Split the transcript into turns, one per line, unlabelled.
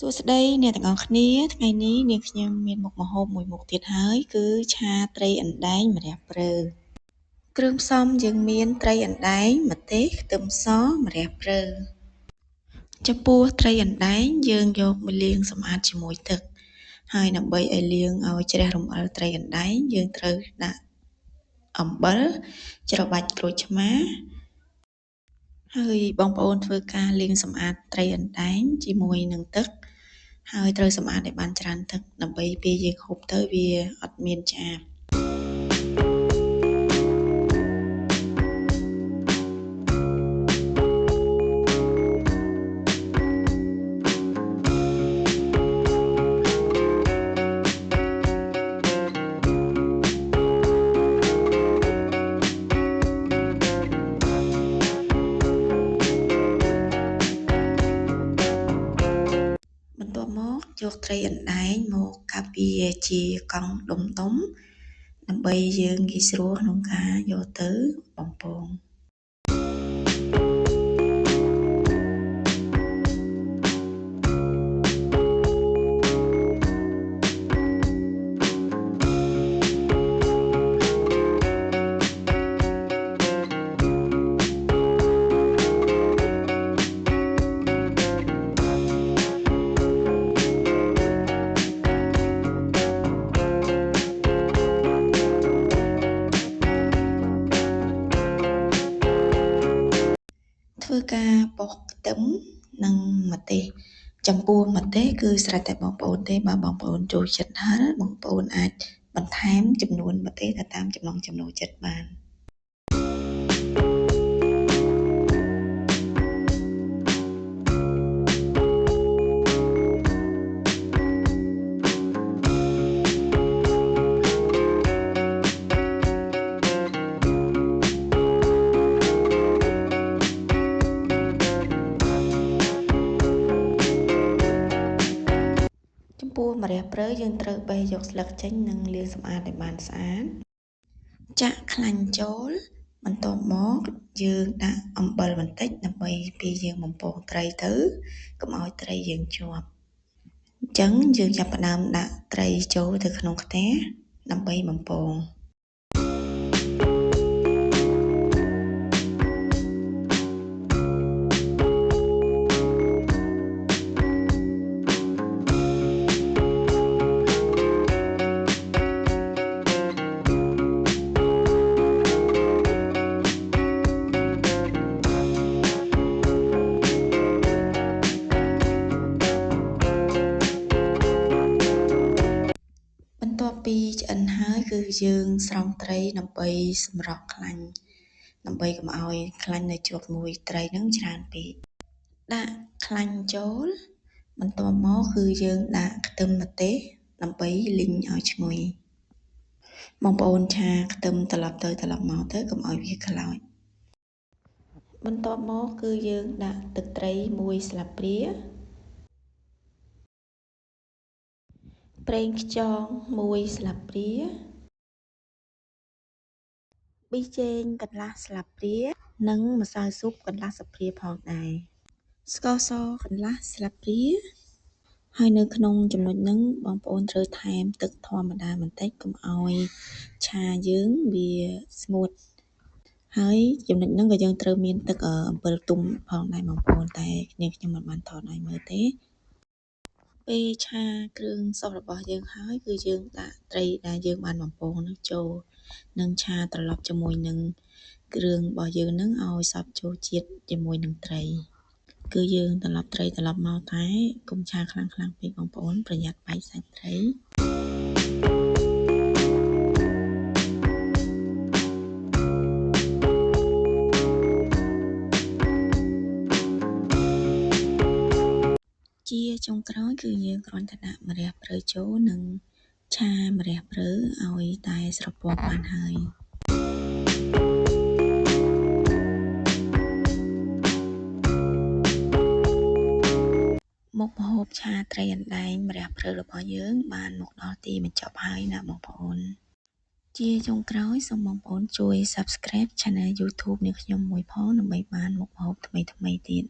សួស្តីអ្នកទាំងអស់គ្នាថ្ងៃនេះនាងខ្ញុំមានមុខម្ហូបមួយមុខទៀតហើយគឺឆាត្រីអណ្ដែងម្រះព្រៅគ្រឿងផ្សំយើងមានត្រីអណ្ដែងម្ទេសខ្ទឹមសម្រះព្រៅចំពោះត្រីអណ្ដែងយើងយកមកលាងសម្អាតជាមួយទឹកហើយដើម្បីឲ្យលាងឲ្យជ្រះរំអិលត្រីអណ្ដែងយើងត្រូវដាក់អំបិលច្របាច់ក្រូចឆ្មាហើយបងប្អូនធ្វើការលាងសម្អាតត្រីអណ្ដែងជាមួយនឹងទឹកហើយត្រូវសម្អាតឲ្យបានច្រើនទឹកដើម្បីពេលយើងហូបទៅវាអត់មានឆ្អាបបន្ទាប់មកយកត្រីអណ្ដែងមកកាប់វាជាកង់ដុំៗដើម្បីយើងងាយស្រួលក្នុងការយកទៅបំពងធ្វើការបុកខ្ទឹមនិងម្ទេសចំពោះម្ទេសគឺស្រេចតែបងប្អូនទេបើបងប្អូនចូលចិត្តហឹរបងប្អូនអាចបន្ថែមចំនួនម្ទេសទៅតាមចំណង់ចំណូលចិត្តបានចំពោះម្រះព្រៅយើងត្រូវបេះយកស្លឹកចេញនិងលាងសម្អាតឲ្យបានស្អាតចាក់ខ្លាញ់ចូលបន្ទាប់មកយើងដាក់អំបិលបន្តិចដើម្បីពេលយើងបំពងត្រីទៅកុំឲ្យត្រីយើងជាប់អញ្ចឹងយើងចាប់ផ្ដើមដាក់ត្រីចូលទៅក្នុងខ្ទះដើម្បីបំពងបន្ទាប់ពីឆ្អិនហើយគឺយើងស្រង់ត្រីដើម្បីសម្រក់ខ្លាញ់ដើម្បីកុំឲ្យខ្លាញ់នៅជាប់មួយត្រីនឹងច្រើនពេកដាក់ខ្លាញ់ចូលបន្ទាប់មកគឺយើងដាក់ខ្ទឹមម្ទេសដើម្បីលីងឲ្យឈ្ងុយបងប្អូនឆាខ្ទឹមត្រឡប់ទៅត្រឡប់មកទៅកុំឲ្យវាខ្លោចបន្ទាប់មកគឺយើងដាក់ទឹកត្រី1ស្លាបព្រាប្រេងខ្យង1ស្លាបព្រាប៊ីចេងកន្លះស្លាបព្រានិងម្សៅស៊ុបកន្លះស្លាបព្រាផងដែរស្ករសកន្លះស្លាបព្រាហើយនៅក្នុងចំណុចហ្នឹងបងប្អូនត្រូវថែមទឹកធម្មតាបន្តិចកុំឲ្យឆាយើងវាស្ងួតហើយចំណុចហ្នឹងក៏យើងត្រូវមានទឹកអំពិលទុំផងដែរបងប្អូនតែនាងខ្ញុំមិនបានថតឲ្យមើលទេពេលឆាគ្រឿងសព្វរបស់យើងហើយគឺយើងដាក់ត្រីដែលយើងបានបំពងនោះចូលនិងឆាត្រឡប់ជាមួយនឹងគ្រឿងរបស់យើងនឹងឲ្យសព្វចូលជាតិជាមួយនឹងត្រីគឺយើងត្រឡប់ត្រីត្រឡប់មកតែកុំឆាខ្លាំងពេកបងប្អូនប្រយ័ត្នបែកសាច់ត្រីជាចុងក្រោយគឺយើងគ្រាន់តែដាក់ម្រះព្រៅចូលនិងឆាម្រះព្រៅឲ្យតែស្រពាប់បានហើយមុខម្ហូបឆាត្រីអណ្ដែងម្រះព្រៅរបស់យើងបានមកដល់ទីបញ្ចប់ហើយណាបងប្អូនជាចុងក្រោយសូមបងប្អូនជួយ Subscribe Channel YouTube នាងខ្ញុំមួយផងដើម្បីបានមុខម្ហូបថ្មីទៀត